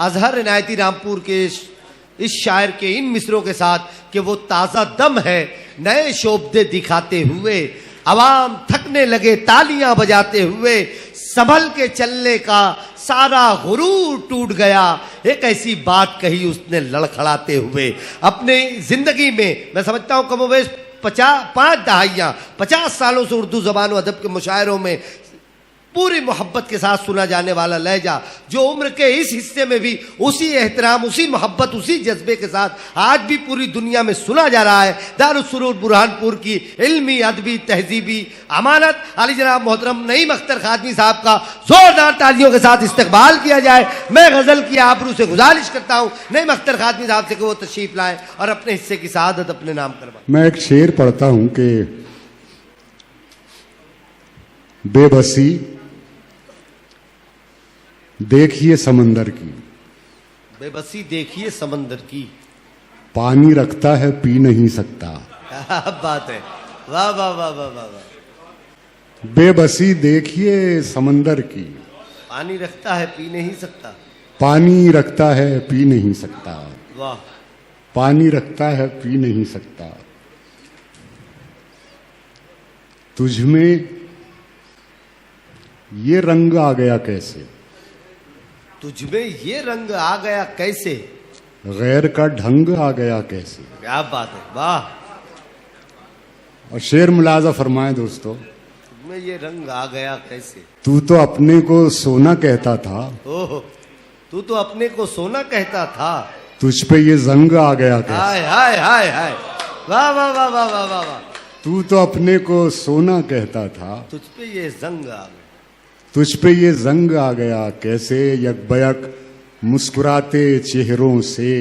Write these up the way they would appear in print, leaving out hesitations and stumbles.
अजहर इनायती रामपुर के इस शायर के इन मिसरों के साथ कि वो ताजा दम है नए शोबदे दिखाते हुए, अवाम थकने लगे तालियां बजाते हुए, संभल के चलने का सारा गुरूर टूट गया, एक ऐसी बात कही उसने लड़खड़ाते हुए। अपने जिंदगी में मैं समझता हूं कमोवेश 50 सालों से उर्दू जबान व अदब के मुशायरों में पूरी मोहब्बत के साथ सुना जाने वाला लहजा, जो उम्र के इस हिस्से में भी उसी एहतराम, उसी मोहब्बत, उसी जज्बे के साथ आज भी पूरी दुनिया में सुना जा रहा है। दारुल सुरूर बुरहानपुर की इल्मी, अदबी, तहजीबी अमानत अली जनाब मोहतरम नईम अख्तर खादमी साहब का जोरदार तालियों के साथ इस्तकबाल किया जाए। मैं गजल की आबरू से गुजारिश करता हूँ नईम अख्तर खादमी साहब से कि वो तशरीफ लाएं और अपने हिस्से की सआदत अपने नाम करवाएं। मैं एक शेर पढ़ता हूं कि बेबसी देखिए समंदर की, बेबसी देखिए समंदर की, पानी रखता है पी नहीं सकता। क्या बात है, वाह वाह वाह वाह वाह वाह। बेबसी देखिए समंदर की, पानी रखता है पी नहीं सकता, पानी रखता है पी नहीं सकता, वाह, पानी रखता है पी नहीं सकता। तुझमें ये रंग आ गया कैसे, तुझमें ये रंग आ गया कैसे, गैर का ढंग आ गया कैसे। क्या बात है, वाह। और शेर मुलाजा फरमाए दोस्तों, तुझमें ये रंग आ गया कैसे। तू तो अपने को सोना कहता था, ओह, तू तो अपने को सोना कहता था, तुझ पे ये जंग आ गया कैसे। हाय हाय हाय हाय, वाह वाह वाह वाह वाह वाह वाह। तू तो अपने को सोना कहता था, तुझ पे ये जंग आ गया, तुझ पे ये जंग आ गया कैसे। यकबयक मुस्कुराते चेहरों से,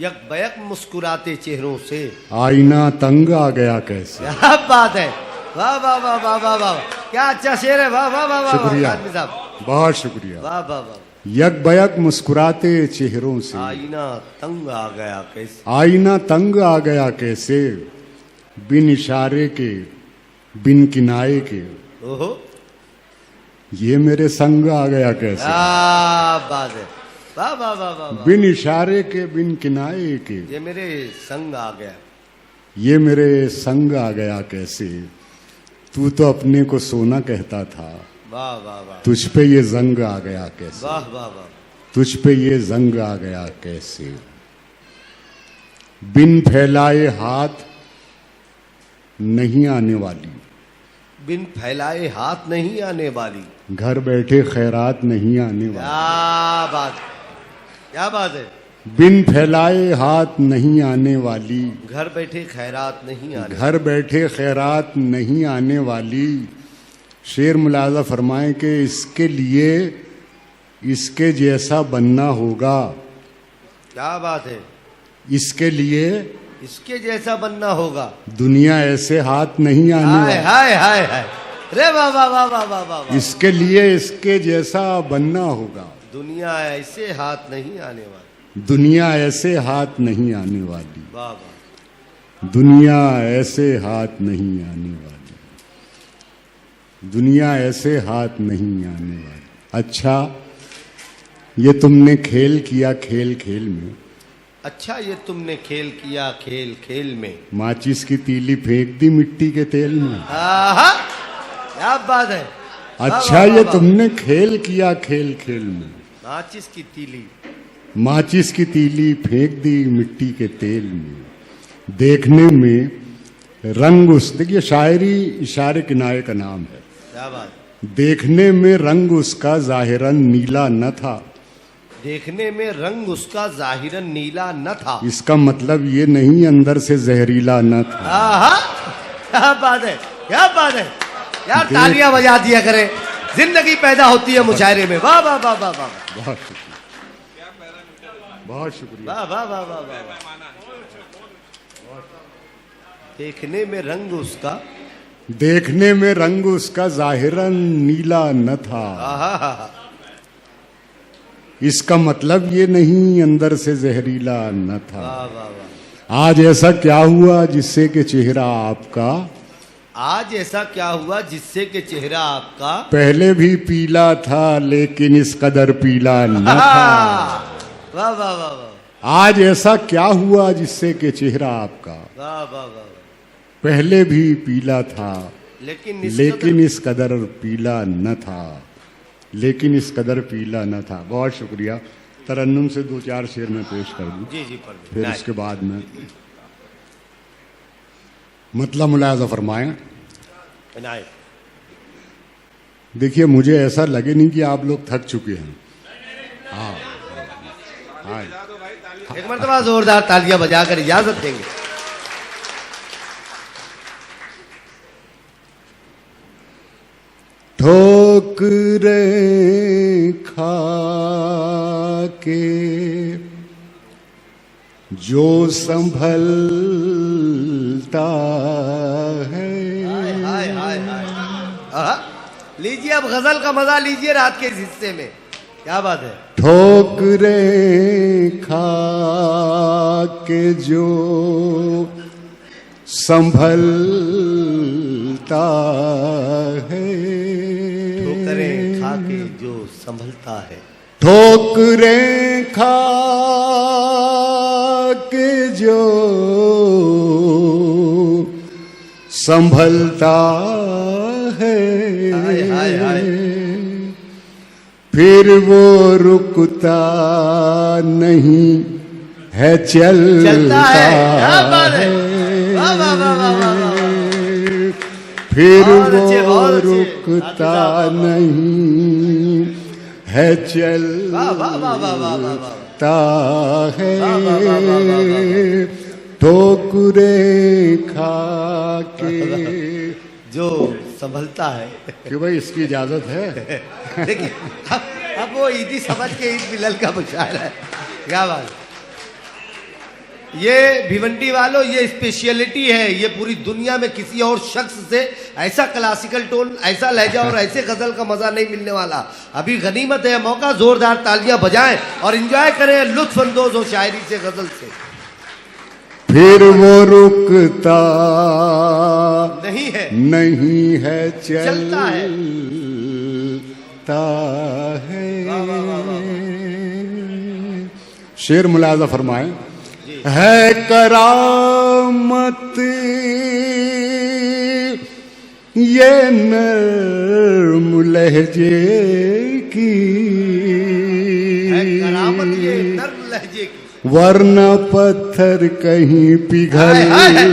यकबयक मुस्कुराते चेहरों से, आईना तंग आ गया कैसे। क्या बात है, वाह वाह वाह वाह वाह वाह, क्या अच्छा शेर है, वाह वाह वाह वाह। शुक्रिया, खादमी साहब बहुत शुक्रिया। वाह वाह वाह। यकबयक मुस्कुराते चेहरों से, आईना तंग आ गया कैसे, आईना तंग आ गया कैसे। बिन इशारे के बिन किनाए के, ओहो, ये मेरे संग आ गया कैसे। क्या बात है, वाह वाह वाह वाह वाह। बिन इशारे के बिन किनाए के, ये मेरे संग आ गया, ये मेरे संग आ गया कैसे। तू तो अपने को सोना कहता था, वाह वाह वाह, तुझ पे ये जंग आ गया कैसे। वाह वाह वाह। तुझ पे ये जंग आ गया कैसे। बिन फैलाए हाथ नहीं आने वाली, बिन फैलाए हाथ नहीं आने वाली, घर बैठे खैरात नहीं आने वाली। क्या बात, क्या बात है। बिन फैलाए हाथ नहीं आने वाली, घर बैठे खैरात नहीं आने, घर बैठे खैरात नहीं आने वाली। शेर मुलाजा फरमाए कि इसके लिए इसके जैसा बनना होगा। क्या बात है, इसके लिए इसके जैसा बनना होगा। दुनिया ऐसे हाथ नहीं आने हाय वाली। हाय हाय हाय, रे वाह वाह वाह वाह वाह वाह। इसके लिए इसके जैसा बनना होगा। दुनिया ऐसे हाथ नहीं आने वाली, दुनिया ऐसे हाथ नहीं आने वाली, वाह वाह। दुनिया ऐसे हाथ नहीं आने वाली, दुनिया ऐसे हाथ नहीं आने वाली। अच्छा ये तुमने खेल किया खेल खेल में, अच्छा ये तुमने खेल किया खेल खेल में, माचिस की तीली फेंक दी मिट्टी के तेल में। आहा, क्या बात है। अच्छा ये तुमने खेल किया खेल खेल में, माचिस की तीली, माचिस की तीली फेंक दी मिट्टी के तेल में। देखने में रंग उस, देखिए शायरी इशारे किनारे का नाम है। क्या बात। देखने में रंग उसका जाहिरन नीला न था, देखने में रंग उसका जाहिरन नीला न था, इसका मतलब ये नहीं अंदर से जहरीला न था। आहा, क्या बात है, क्या बात है यार, तालियां बजा दिया करें, जिंदगी पैदा होती है मुशायरे में। वाह वाह वाह वाह वाह, बहुत शुक्रिया, बहुत शुक्रिया। वाह वाह वाह वाह वाह। देखने में रंग उसका, देखने में रंग उसका जाहिरन नीला न था, आहा, इसका मतलब ये नहीं अंदर से जहरीला न था। वाह वाह वाह। आज ऐसा क्या हुआ जिससे कि चेहरा आपका, आज ऐसा क्या हुआ जिससे कि चेहरा आपका पहले भी पीला था लेकिन इस कदर पीला न था। वाह वाह वाह वाह आज ऐसा क्या हुआ जिससे कि चेहरा आपका वाह वाह वाह। पहले भी पीला था, लेकिन लेकिन इस कदर पीला न था, लेकिन इस कदर पीला न था। बहुत शुक्रिया। तरन्नुम से 2-4 शेर में पेश कर दूं, जी जी पढ़ दो। फिर उसके बाद में मतलब मुलाजा फरमाएं। इनायत। देखिए, मुझे ऐसा लगे नहीं कि आप लोग थक चुके हैं। हाँ हाँ, एक मरतबा जोरदार तालियां बजाकर इजाजत देंगे। ठोकरें खा के जो संभलता है। हाय हाय हाय। लीजिए अब गजल का मजा लीजिए रात के इस हिस्से में। क्या बात है। ठोकरें खा के जो संभलता है, ठोकरें खा के जो संभलता है। ठोकरें खा के जो संभलता है, हाय हाय हाय। फिर वो रुकता नहीं है, चलता है। क्या बात है। वाह वाह वाह वाह वाह। फिर बहुत अच्छे, वो बहुत अच्छे। रुकता नहीं है, वाह वाह वाह वाह वाह वाह वाह। चलता है। वाह वाह वाह वाह वाह वाह। ठोकरें खा के जो संभलता है। कि भाई इसकी इजाजत है। देखिए अब वो ईदी समझ के ईद मिलल का मुशायरा है। क्या बात। ये भिवंडी वालों, ये स्पेशलिटी है। ये पूरी दुनिया में किसी और शख्स से ऐसा क्लासिकल टोन, ऐसा लहजा और ऐसे गजल का मजा नहीं मिलने वाला। अभी गनीमत है, मौका, जोरदार तालियां बजाएं और एंजॉय करें, लुत्फ अंदोज हो शायरी से, गजल से। फिर वो रुकता नहीं है, नहीं है, चलता है। है। वाह, वाह, वाह, वाह। शेर मुलाजा फरमाएं। है करामत ये नर्म लहजे की, है करामत ये नर्म लहजे की, वरना पत्थर कहीं पिघलता है।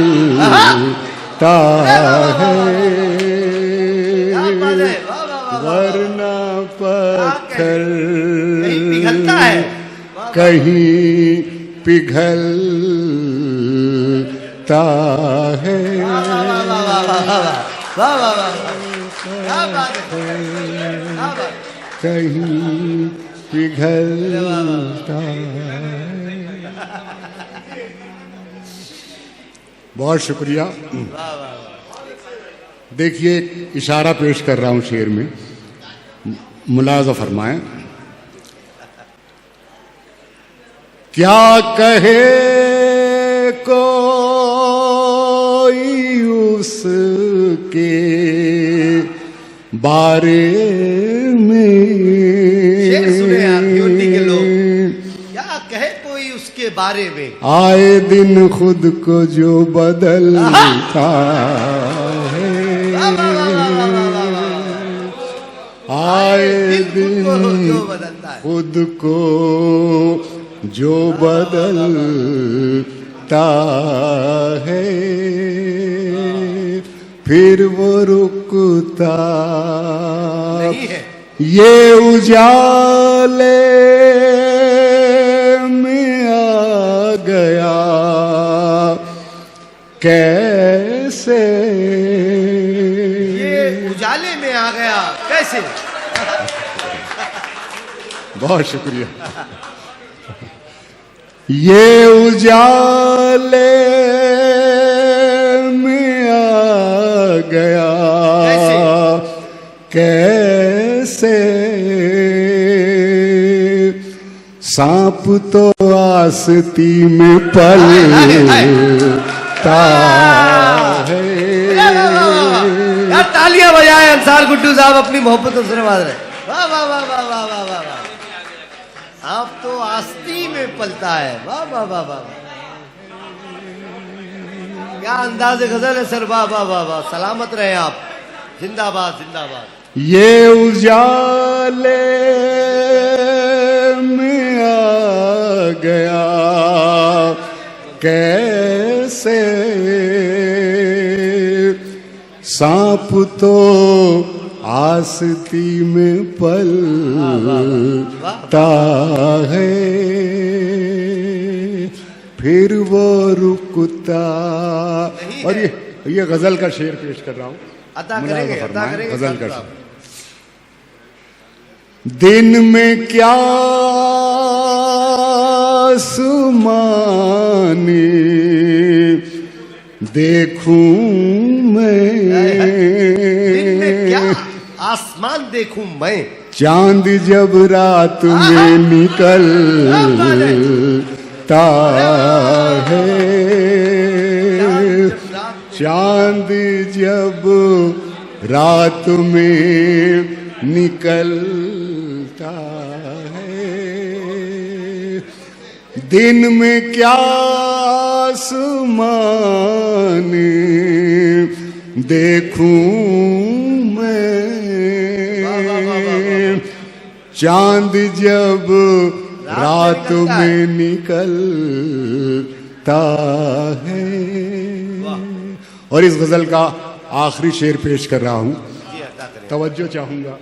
वरना पत्थर कहीं पिघलता है, कहीं पिघलता है। वाह वाह वाह, क्या बात है, क्या बात। कहीं पिघलता है। बहुत शुक्रिया। देखिए, एक इशारा पेश कर रहा हूं शेर में, मुलाजा फरमाएं। क्या कहे कोई उसके बारे में, शेर सुने यार भिवंडी के लोग। क्या कहे कोई उसके बारे में, आए दिन खुद को जो बदलता है। आए दिन खुद को जो बदलता है, फिर वो रुकता नहीं है। ये उजाले में आ गया कैसे, ये उजाले में आ गया कैसे। बहुत शुक्रिया। ये उजाले में आ गया कैसे, सांप तो आस्ती में पलता है। यार तालियां बजाएं अंसार गुड्डू साहब अपनी मोहब्बतों से नवाज रहे। वाह वाह वाह वाह वाह वाह वाह। आप तो आस्ती में पलता है। वाह वाह वाह वाह, क्या अंदाज़े गजल है सर। वाह वाह वाह वाह, सलामत रहे आप, जिंदाबाद जिंदाबाद। ये उजाले में आ गया कैसे, सांप तो आस्ती में पलता है, फिर वो रुकता। और ये गजल का शेर पेश कर रहा हूं, अता करेंगे, अता करेंगे गजल का साहब। शेर। दिन में क्या आसमानी देखूं मैं, दिन में क्या आसमान देखूं मैं, चांद जब रात में निकलता है, चांद जब रात में निकलता है, दिन में क्या आसमान देखूं मैं, चांद जब रात में निकलता है। और इस गजल का आखिरी शेर पेश कर रहा हूं, तवज्जो चाहूंगा,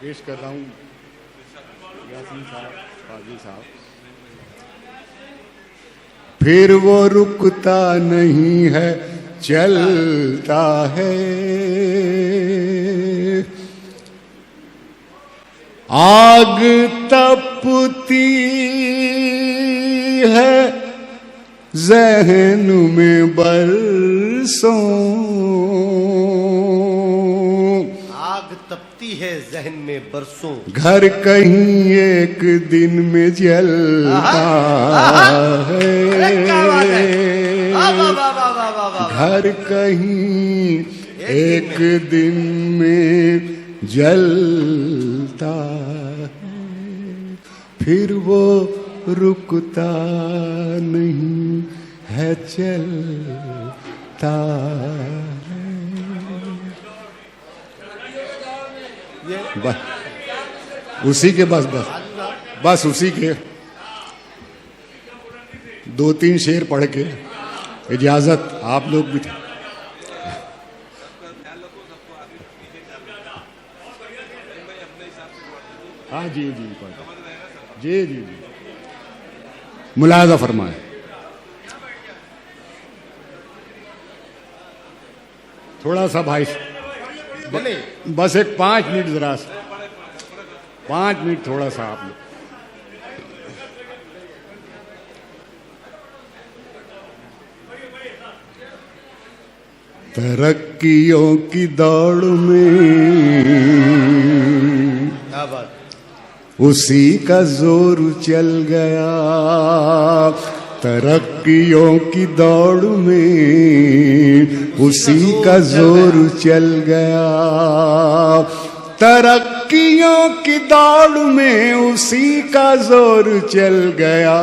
पेश कर रहा हूं यासीन साहब, फाजिल साहब। फिर वो रुकता नहीं है, चलता है, आग तपती है ज़हन में बरसों, आग तपती है जहन में बरसों, घर कहीं एक दिन में जलता है, घर कहीं एक दिन में जलता है, फिर वो रुकता नहीं है, चलता है। बस उसी के बस उसी के 2-3 शेर पढ़ के इजाजत, आप लोग भी थे। हाँ जी जी जी जी जी, मुलाजा फरमाए। थोड़ा सा भाई, बस एक 5 मिनट, जरा 5 मिनट थोड़ा सा आप लोग। तरक्कियों की दौड़ में क्या बात, उसी का जोर चल गया, तरक्कियों की दौड़ में उसी का जोर चल गया, तरक्कियों की दौड़ में उसी का जोर चल गया,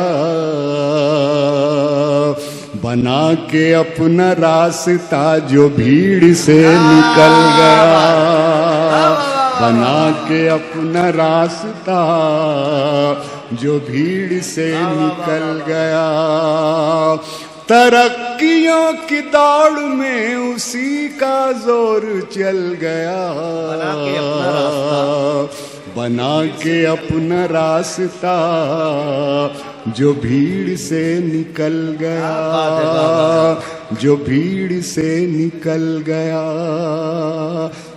बना के अपना रास्ता जो भीड़ से निकल गया, बना के अपना रास्ता जो भीड़ से निकल गया, तरक्कियों की दौड़ में उसी का जोर चल गया, बना के अपना रास्ता जो भीड़ से निकल गया, जो भीड़ से निकल गया,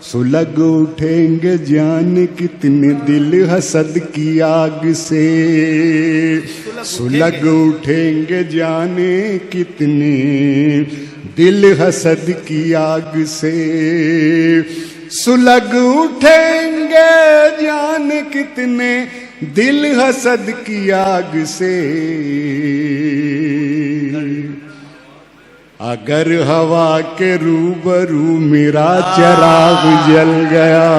सुलग उठेंगे जान कितने दिल हसद की आग से, सुलग उठेंगे जाने कितने दिल हसद की आग से, सुलग उठेंगे जान कितने दिल हसद की आग से, अगर हवा के रूबरू मेरा चिराग जल गया,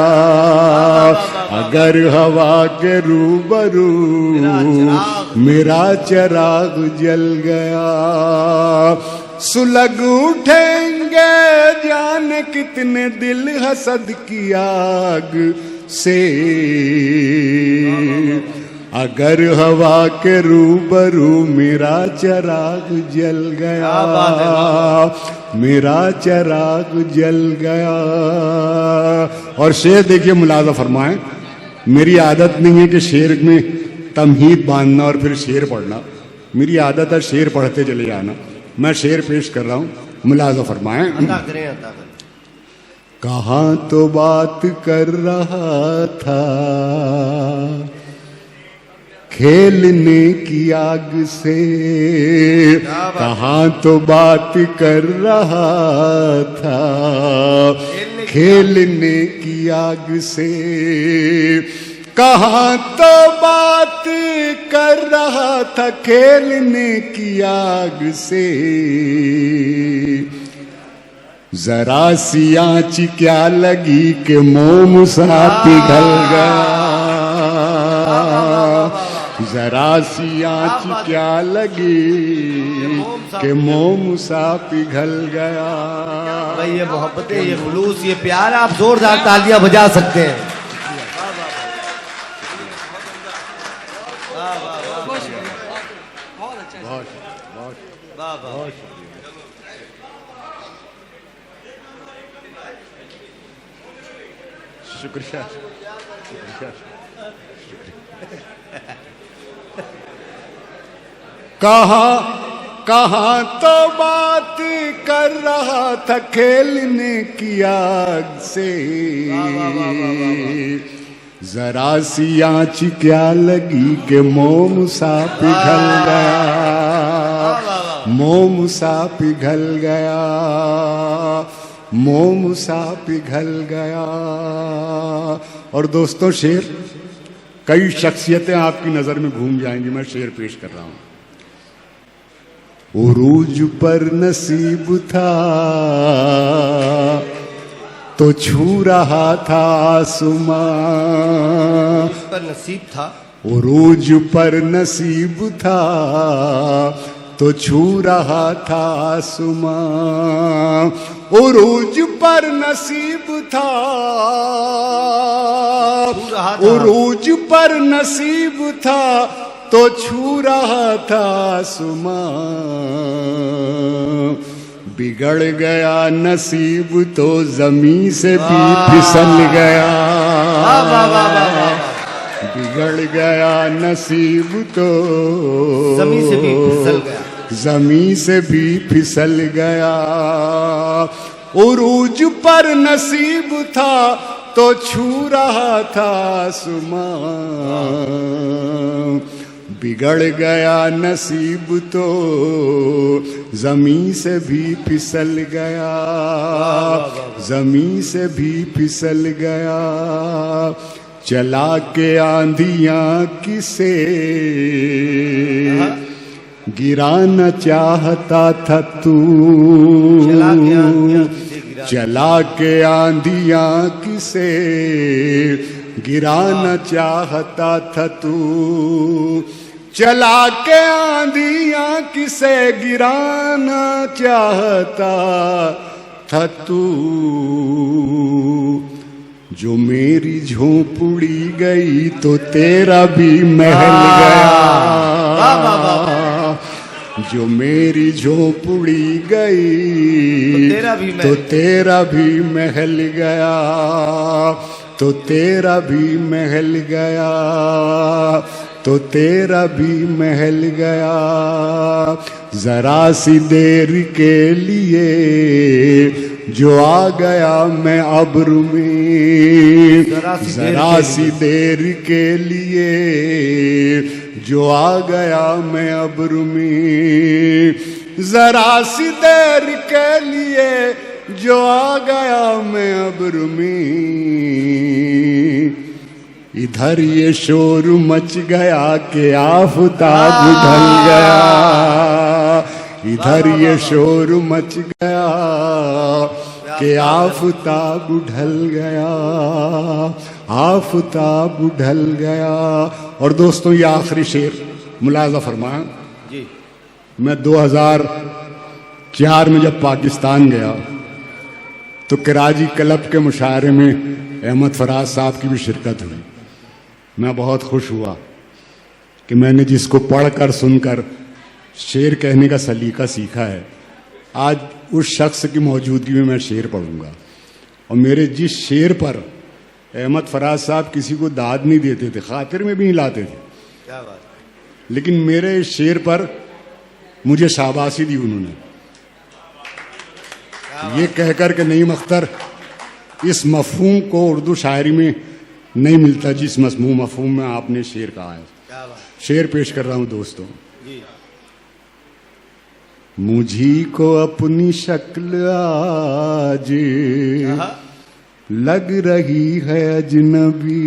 अगर हवा के रूबरू मेरा चिराग जल गया, सुलग उठेंगे जाने कितने दिल हसद की आग से। अगर हवा के रूबरू मेरा चिराग जल गया, मेरा चिराग जल गया। और शेर देखिए, मुलाजा फरमाएं, मेरी आदत नहीं है कि शेर में तमहीद बांधना और फिर शेर पढ़ना, मेरी आदत है शेर पढ़ते चले जाना। मैं शेर पेश कर रहा हूं, मुलाजा फरमाएं। कहाँ तो बात कर रहा था खेलने की आग से, कहाँ तो बात कर रहा था खेलने की आग से, कहाँ तो बात कर रहा था खेलने की आग से। जरा सी आँच क्या लगी कि मोम सा पिघल गया, जरा सी आँच क्या लगी कि मोम सा पिघल गया। भाई ये मोहब्बत, ये खुलूस, ये प्यार, आप जोरदार तालियां बजा सकते हैं। शुक्रिया। कहाँ तो बात कर रहा था खेलने की आग से, जरा सी आँच क्या लगी कि मोम सा पिघल गया, मोम सा पिघल गया, मोम सा पिघल गया। और दोस्तों, शेर, कई शख्सियतें आपकी नजर में घूम जाएंगी, मैं शेर पेश कर रहा हूं। उरूज पर नसीब था तो छू रहा था आसमां, पर नसीब था, उरूज पर नसीब था तो छू रहा था आसमां, उरूज पर नसीब था, उरूज पर नसीब था तो छू रहा था आसमां। बिगड़ गया नसीब तो जमीन से भी फिसल गया, बिगड़ गया नसीब तो जमीन से भी फिसल गया, जमीन से भी फिसल गया। उरूज पर नसीब था तो छू रहा था आसमां, बिगड़ गया नसीब तो जमीन से भी फिसल गया, जमीन से भी फिसल गया। चला के आंधियां किसे गिराना चाहता था तू, चला के आंधियां किसे गिराना चाहता था तू, चला के आंधियां किसे गिराना चाहता था तू। जो मेरी झोंपड़ी गई तो तेरा भी महल गया, जो मेरी झोंपड़ी गई तो तेरा भी महल गया, तो तेरा भी महल गया, तो तेरा भी महल गया। जरा सी देर के लिए जो आ गया मैं अब्र में, जरा सी देर के लिए जो आ गया मैं अब्र में, जरा सी देर के लिए जो आ गया मैं अब्र में। इधर ये शोर मच गया कि आफताब ढल गया, इधर ये शोर मच गया कि आफताब ढल गया, आफताब ढल गया। और दोस्तों ये आखिरी शेर मुलाजा फरमाया जी। मैं 2004 में जब पाकिस्तान गया तो कराची क्लब के मुशायरे में अहमद फराज साहब की भी शिरकत हुई। मैं बहुत खुश हुआ कि मैंने जिसको पढ़कर सुनकर शेर कहने का सलीका सीखा है, आज उस शख्स की मौजूदगी में मैं शेर पढ़ूंगा। और मेरे जिस शेर पर अहमद फराज साहब किसी को दाद नहीं देते थे, खातिर में भी नहीं लाते थे, क्या बात, लेकिन मेरे इस शेर पर मुझे शाबाशी दी उन्होंने, ये कहकर कि नईम अख्तर इस मफहूम को उर्दू शायरी में नहीं मिलता जिस मफहूम में आपने शेर कहा है। क्या बात शेर पेश कर रहा हूं दोस्तों। जी। मुझी को अपनी शक्ल आज लग रही है अजनबी,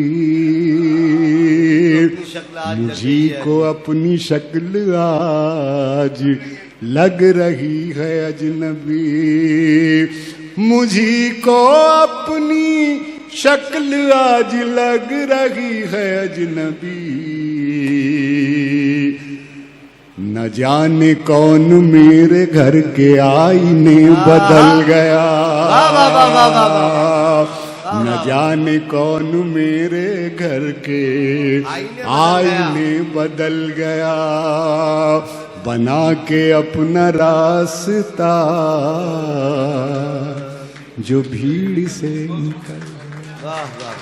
मुझी को अपनी शक्ल आज लग रही है अजनबी, मुझी को अपनी शक्ल आज लग रही है अजनबी, न जाने कौन मेरे घर के आईने बदल गया, न जाने कौन मेरे घर के आईने बदल गया, बना के अपना रास्ता जो भीड़ से निकल। वाह वाह।